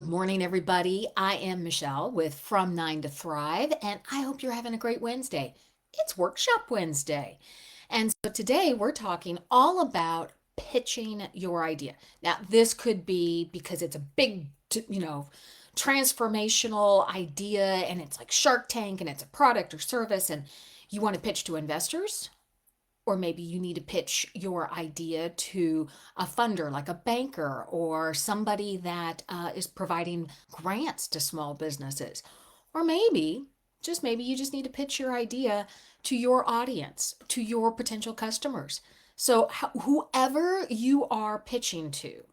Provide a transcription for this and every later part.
Morning, everybody. I am Michelle with From 9 to Thrive, and I hope you're having a great Wednesday. It's Workshop Wednesday. And so today we're talking all about pitching your idea. Now, this could be because it's a big, transformational idea and it's like Shark Tank and it's a product or service and you want to pitch to investors, or maybe you need to pitch your idea to a funder like a banker or somebody that is providing grants to small businesses. Or maybe, just maybe, you just need to pitch your idea to your audience, to your potential customers. So, whoever you are pitching to,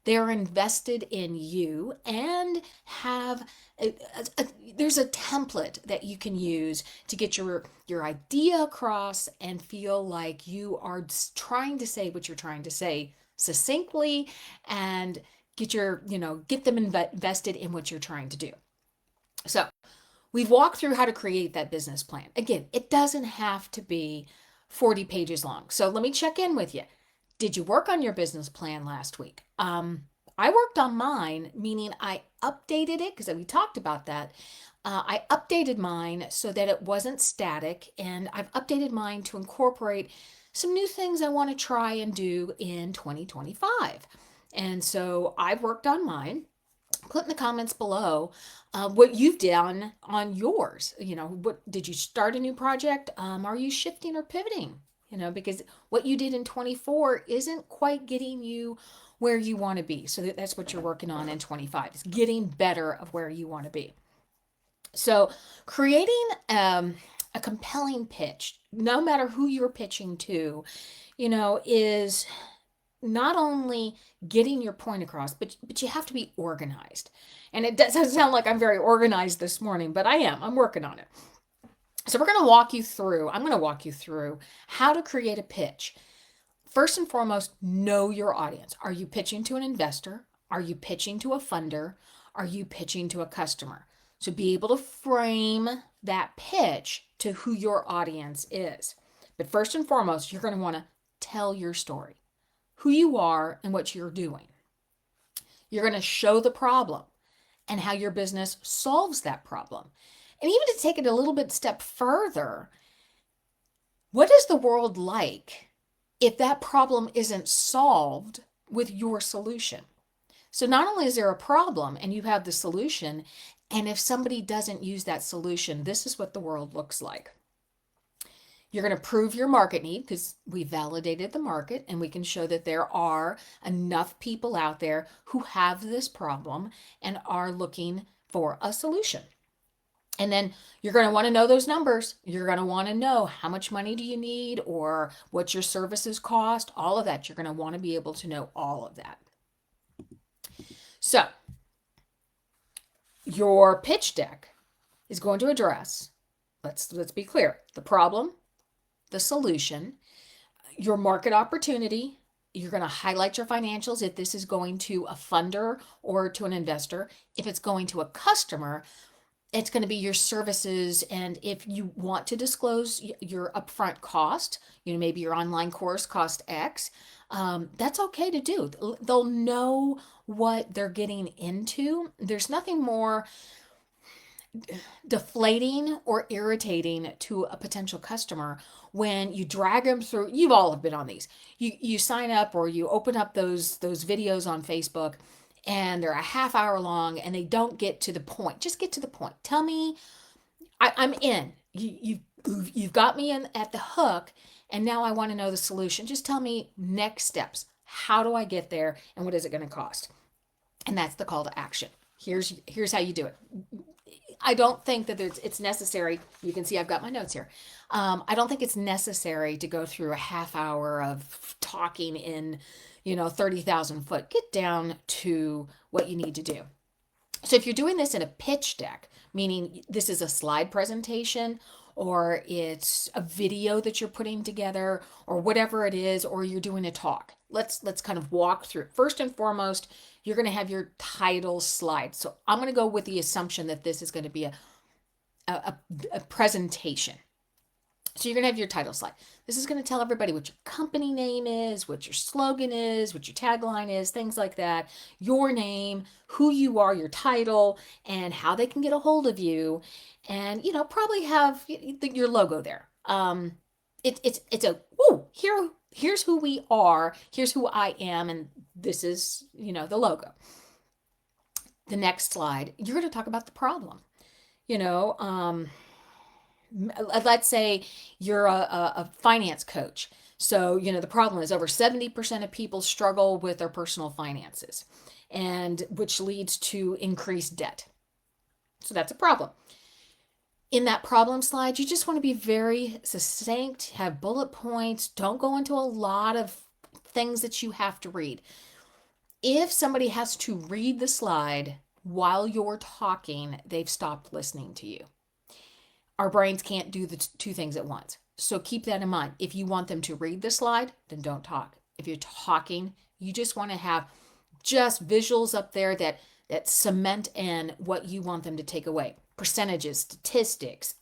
they're invested in you and have there's a template that you can use to get your idea across and feel like you are trying to say what you're trying to say succinctly and get them invested in what you're trying to do. So, we've walked through how to create that business plan. Again, it doesn't have to be 40 pages long. So let me check in with you. Did you work on your business plan last week? I worked on mine, meaning I updated it because we talked about that. I updated mine so that it wasn't static, and I've updated mine to incorporate some new things I want to try and do in 2025. And so I've worked on mine. Put in the comments below what you've done on yours. What did you start a new project? Are you shifting or pivoting? Because what you did in 24 isn't quite getting you where you want to be. So that's what you're working on in 25 is getting better of where you want to be. So creating a compelling pitch, no matter who you're pitching to, is not only getting your point across, but you have to be organized. And it doesn't sound like I'm very organized this morning, but I am. I'm working on it. So I'm going to walk you through how to create a pitch. First and foremost, know your audience. Are you pitching to an investor? Are you pitching to a funder? Are you pitching to a customer? So be able to frame that pitch to who your audience is. But first and foremost, you're going to want to tell your story, who you are and what you're doing. You're going to show the problem and how your business solves that problem. And even to take it a little bit step further, what is the world like if that problem isn't solved with your solution? So not only is there a problem and you have the solution, and if somebody doesn't use that solution, this is what the world looks like. You're going to prove your market need because we validated the market and we can show that there are enough people out there who have this problem and are looking for a solution. And then you're going to want to know those numbers. You're going to want to know how much money do you need or what your services cost, all of that. You're going to want to be able to know all of that. So your pitch deck is going to address, let's be clear, the problem, the solution, your market opportunity. You're going to highlight your financials if this is going to a funder or to an investor. If it's going to a customer, it's going to be your services. And if you want to disclose your upfront cost, maybe your online course cost X, that's okay to do. They'll know what they're getting into. There's nothing more deflating or irritating to a potential customer when you drag them through. You've all have been on these. You sign up or you open up those videos on Facebook and they're a half hour long and they don't get to the point. Just get to the point. Tell me, I'm in. You've got me in at the hook, and now I want to know the solution. Just tell me next steps. How do I get there, and what is it going to cost? And that's the call to action. Here's how you do it. I don't think that it's necessary. You can see I've got my notes here. I don't think it's necessary to go through a half hour of talking in, 30,000 foot. Get down to what you need to do. So if you're doing this in a pitch deck, meaning this is a slide presentation or it's a video that you're putting together or whatever it is, or you're doing a talk, let's kind of walk through. First and foremost, you're going to have your title slide. So I'm going to go with the assumption that this is going to be a presentation. So you're going to have your title slide. This is going to tell everybody what your company name is, what your slogan is, what your tagline is, things like that, your name, who you are, your title, and how they can get a hold of you. And, probably have your logo there. It's a, here's who we are, here's who I am, and this is, the logo. The next slide, you're going to talk about the problem. You know, let's say you're a finance coach. So, the problem is over 70% of people struggle with their personal finances, and which leads to increased debt. So that's a problem. In that problem slide, you just want to be very succinct, have bullet points, don't go into a lot of things that you have to read. If somebody has to read the slide while you're talking, they've stopped listening to you. Our brains can't do the two things at once. So keep that in mind. If you want them to read the slide, then don't talk. If you're talking, you just want to have just visuals up there that cement in what you want them to take away. Percentages, statistics,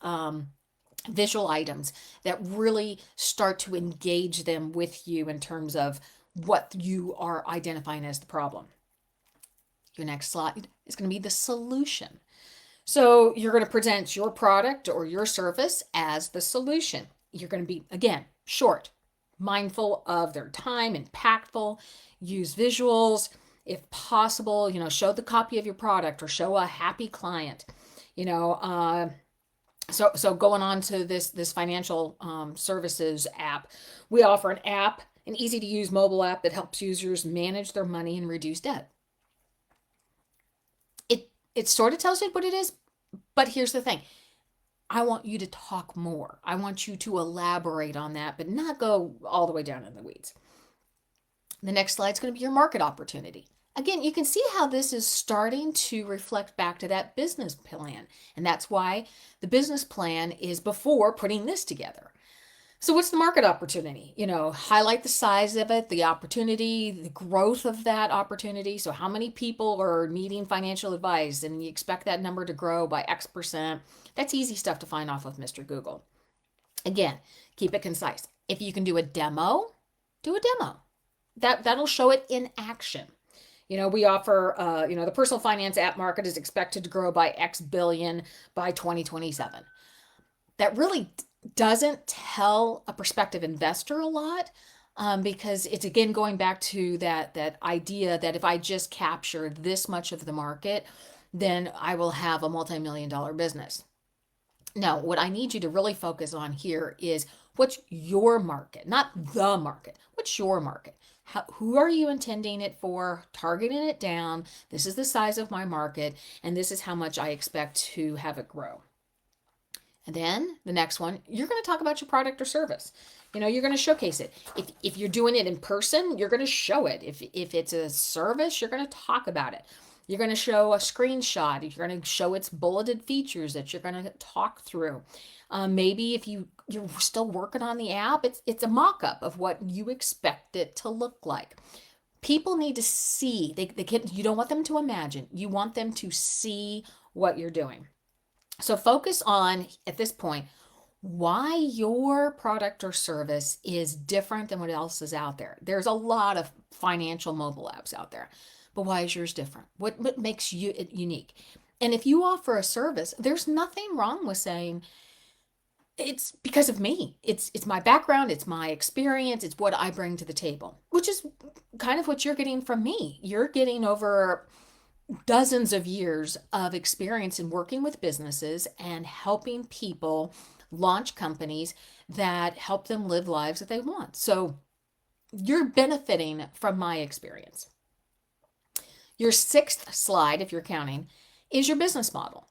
visual items that really start to engage them with you in terms of what you are identifying as the problem. Your next slide is going to be the solution. So you're going to present your product or your service as the solution. You're going to be, again, short, mindful of their time, impactful, use visuals. If possible, show the copy of your product or show a happy client. So going on to this financial services app, we offer an easy to use mobile app that helps users manage their money and reduce debt. It sort of tells you what it is, but here's the thing. I want you to talk more. I want you to elaborate on that, but not go all the way down in the weeds. The next slide is going to be your market opportunity. Again, you can see how this is starting to reflect back to that business plan. And that's why the business plan is before putting this together. So what's the market opportunity? Highlight the size of it, the opportunity, the growth of that opportunity. So how many people are needing financial advice, and you expect that number to grow by X%. That's easy stuff to find off of Mr. Google. Again, keep it concise. If you can do a demo, do a demo. That'll show it in action. We offer, the personal finance app market is expected to grow by X billion by 2027. That really doesn't tell a prospective investor a lot, because it's, again, going back to that idea that if I just capture this much of the market, then I will have a multi-million-dollar business. Now, what I need you to really focus on here is what's your market, not the market. What's your market? Who are you intending it for? Targeting it down. This is the size of my market, and this is how much I expect to have it grow. And then the next one, you're going to talk about your product or service. You're going to showcase it. If you're doing it in person, you're going to show it. If it's a service, you're going to talk about it. You're going to show a screenshot. You're going to show its bulleted features that you're going to talk through. Maybe if you're still working on the app, it's a mock-up of what you expect it to look like. People need to see. You don't want them to imagine. You want them to see what you're doing. So focus on, at this point, why your product or service is different than what else is out there. There's a lot of financial mobile apps out there, but why is yours different? What makes it unique? And if you offer a service, there's nothing wrong with saying, it's because of me. It's my background, it's my experience, it's what I bring to the table, which is kind of what you're getting from me. You're getting over dozens of years of experience in working with businesses and helping people launch companies that help them live lives that they want. So you're benefiting from my experience. Your sixth slide, if you're counting, is your business model.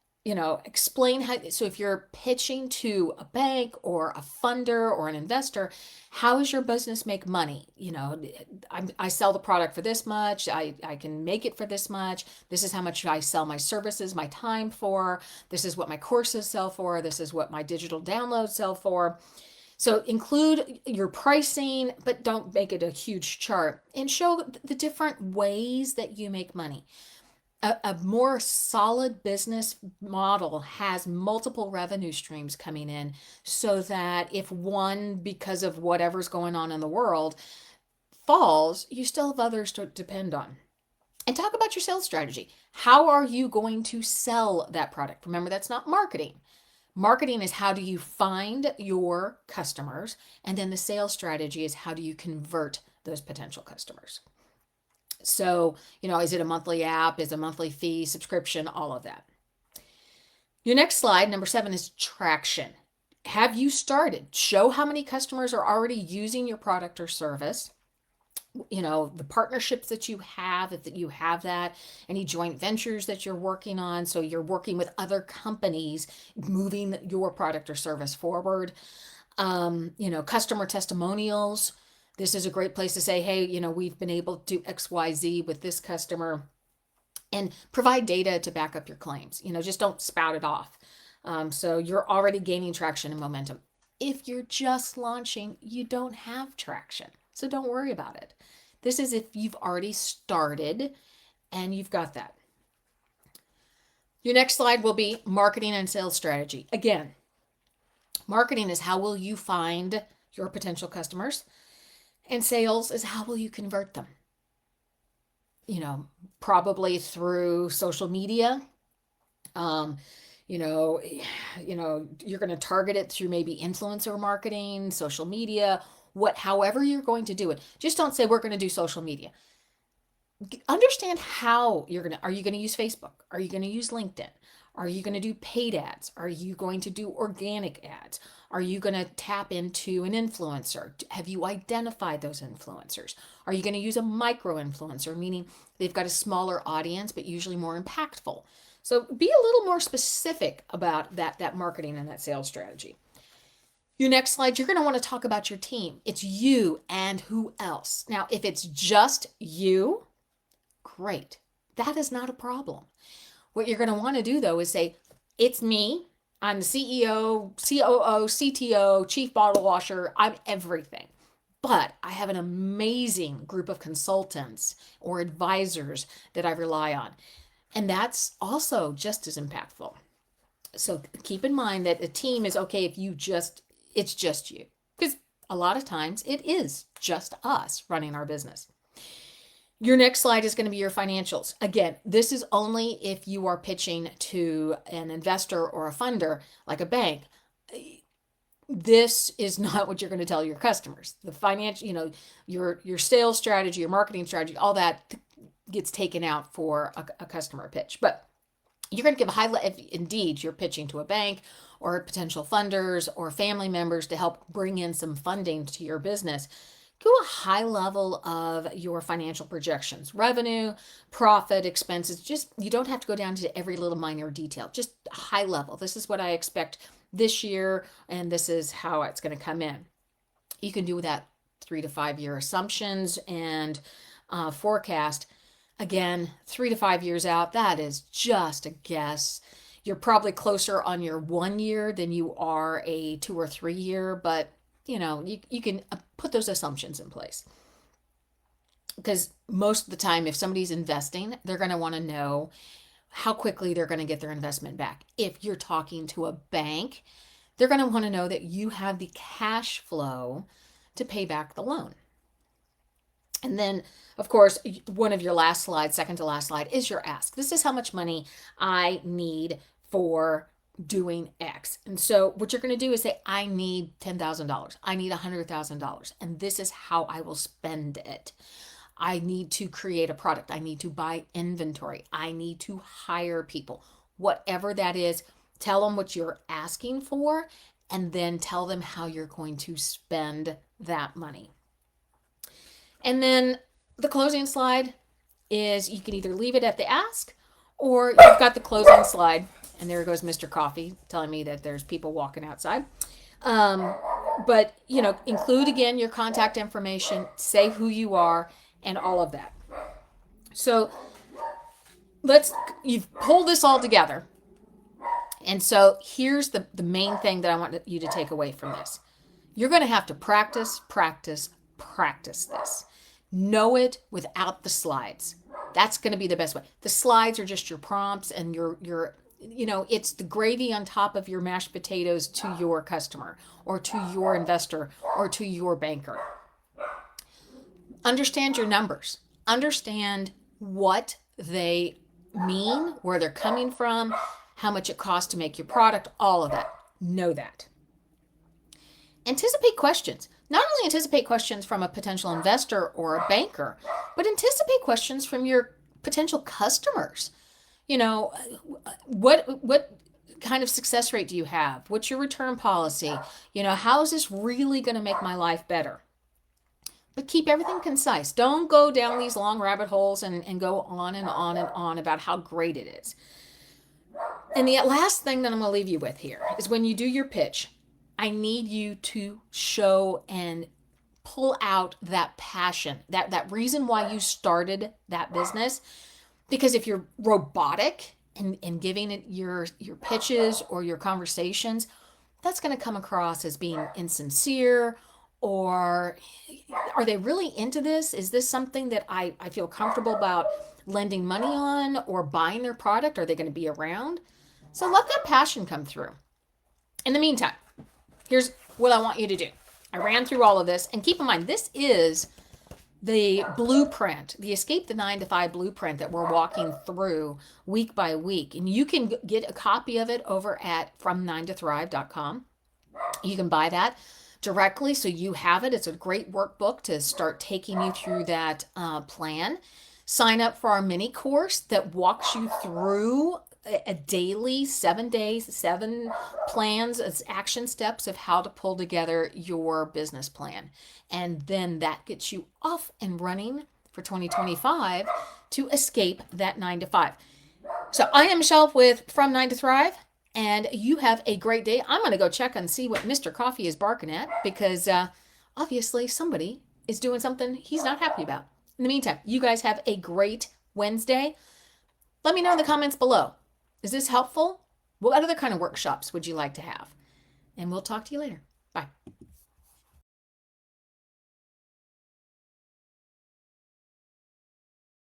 Explain how. So if you're pitching to a bank or a funder or an investor, how does your business make money? I sell the product for this much. I can make it for this much. This is how much I sell my services, my time for. This is what my courses sell for. This is what my digital downloads sell for. So include your pricing, but don't make it a huge chart, and show the different ways that you make money. A more solid business model has multiple revenue streams coming in so that if one, because of whatever's going on in the world, falls, you still have others to depend on. And talk about your sales strategy. How are you going to sell that product? Remember, that's not marketing. Marketing is how do you find your customers, and then the sales strategy is how do you convert those potential customers. So, is it a monthly app? Is it a monthly fee, subscription, all of that. Your next slide, number 7, is traction. Have you started? Show how many customers are already using your product or service. The partnerships that you have, if you have that, any joint ventures that you're working on. So you're working with other companies, moving your product or service forward. Customer testimonials. This is a great place to say, hey, we've been able to do XYZ with this customer, and provide data to back up your claims. Just don't spout it off. So you're already gaining traction and momentum. If you're just launching, you don't have traction. So don't worry about it. This is if you've already started and you've got that. Your next slide will be marketing and sales strategy. Again, marketing is how will you find your potential customers, and sales is how will you convert them. Probably through social media. You're going to target it through maybe influencer marketing, social media, however you're going to do it. Just don't say we're going to do social media. Understand how are you going to use Facebook? Are you going to use LinkedIn? Are you going to do paid ads? Are you going to do organic ads? Are you going to tap into an influencer? Have you identified those influencers? Are you going to use a micro influencer, meaning they've got a smaller audience, but usually more impactful? So be a little more specific about that marketing and that sales strategy. Your next slide, you're going to want to talk about your team. It's you and who else. Now, if it's just you, great. That is not a problem. What you're going to want to do, though, is say, it's me. I'm the CEO, COO, CTO, chief bottle washer. I'm everything. But I have an amazing group of consultants or advisors that I rely on. And that's also just as impactful. So keep in mind that a team is okay if it's just you. Because a lot of times it is just us running our business. Your next slide is going to be your financials. Again, this is only if you are pitching to an investor or a funder like a bank. This is not what you're going to tell your customers. The financial, your sales strategy, your marketing strategy, all that gets taken out for a customer pitch. But you're going to give if indeed you're pitching to a bank or potential funders or family members to help bring in some funding to your business. Go a high level of your financial projections, revenue, profit, expenses. You don't have to go down to every little minor detail, just high level. This is what I expect this year, and this is how it's going to come in. You can do that 3 to 5 year assumptions and forecast. Again, 3 to 5 years out, that is just a guess. You're probably closer on your 1 year than you are a 2 or 3 year, but you can put those assumptions in place. Because most of the time, if somebody's investing, they're going to want to know how quickly they're going to get their investment back. If you're talking to a bank, they're going to want to know that you have the cash flow to pay back the loan. And then, of course, one of your last slides, second to last slide, is your ask. This is how much money I need for doing X. And so what you're going to do is say, I need $10,000. I need $100,000. And this is how I will spend it. I need to create a product. I need to buy inventory. I need to hire people. Whatever that is, tell them what you're asking for, and then tell them how you're going to spend that money. And then the closing slide is you can either leave it at the ask, or you've got the closing slide. And there goes Mr. Coffee telling me that there's people walking outside. But, include again your contact information, say who you are, and all of that. So you've pulled this all together. And so here's the main thing that I want you to take away from this. You're going to have to practice this. Know it without the slides. That's going to be the best way. The slides are just your prompts and it's the gravy on top of your mashed potatoes to your customer or to your investor or to your banker. Understand your numbers. Understand what they mean, where they're coming from, how much it costs to make your product, all of that. Know that. Anticipate questions. Not only anticipate questions from a potential investor or a banker, but anticipate questions from your potential customers. What kind of success rate do you have? What's your return policy? How is this really going to make my life better? But keep everything concise. Don't go down these long rabbit holes and go on and on and on about how great it is. And the last thing that I'm going to leave you with here is when you do your pitch, I need you to show and pull out that passion, that reason why you started that business. Because if you're robotic in giving it your pitches or your conversations, that's going to come across as being insincere. Or are they really into this? Is this something that I feel comfortable about lending money on or buying their product? Are they going to be around? So let that passion come through. In the meantime, here's what I want you to do. I ran through all of this, and keep in mind, this is the blueprint, the Escape the 9-to-5 blueprint that we're walking through week by week. And you can get a copy of it over at from9tothrive.com. You can buy that directly so you have it. It's a great workbook to start taking you through that plan. Sign up for our mini course that walks you through a daily 7 days, 7 plans, as action steps of how to pull together your business plan. And then that gets you off and running for 2025 to escape that 9-to-5. So I am Michele with From 9 to Thrive, and you have a great day. I'm going to go check and see what Mr. Coffee is barking at, because obviously somebody is doing something he's not happy about. In the meantime, you guys have a great Wednesday. Let me know in the comments below. Is this helpful? What other kind of workshops would you like to have? And we'll talk to you later. Bye.